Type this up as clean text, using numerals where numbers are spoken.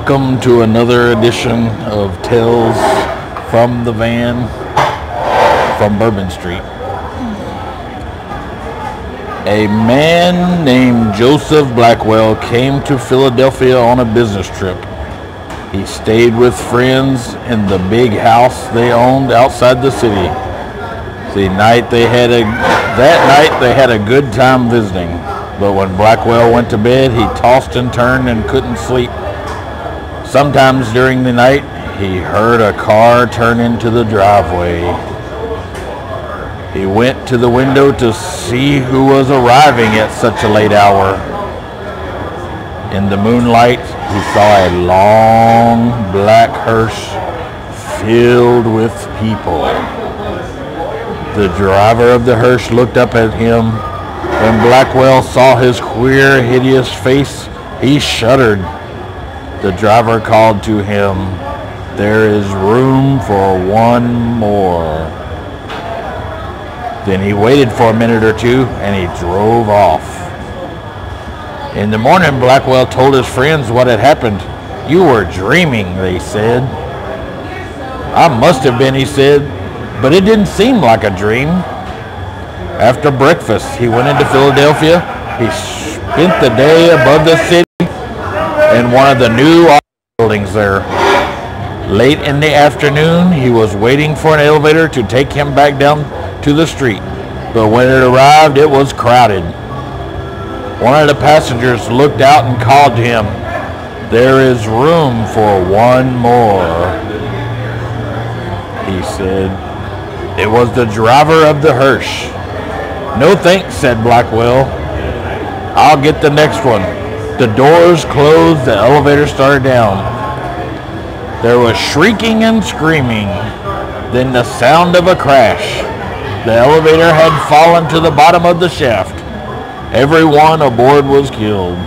Welcome to another edition of Tales from the Van from Bourbon Street. A man named Joseph Blackwell came to Philadelphia on a business trip. He stayed with friends in the big house they owned outside the city. That night they had a good time visiting. But when Blackwell went to bed, he tossed and turned and couldn't sleep. Sometimes during the night, he heard a car turn into the driveway. He went to the window to see who was arriving at such a late hour. In the moonlight, he saw a long black hearse filled with people. The driver of the hearse looked up at him. When Blackwell saw his queer, hideous face, he shuddered. The driver called to him, "There is room for one more." Then he waited for a minute or two and he drove off. In the morning, Blackwell told his friends what had happened. "You were dreaming," they said. "I must have been," he said, "but it didn't seem like a dream." After breakfast, he went into Philadelphia. He spent the day above the city in one of the new buildings there. Late in the afternoon, he was waiting for an elevator to take him back down to the street. But when it arrived, it was crowded. One of the passengers looked out and called to him, "There is room for one more," he said. It was the driver of the hearse. "No thanks," said Blackwell. "I'll get the next one." The doors closed, the elevator started down. There was shrieking and screaming, then the sound of a crash. The elevator had fallen to the bottom of the shaft. Everyone aboard was killed.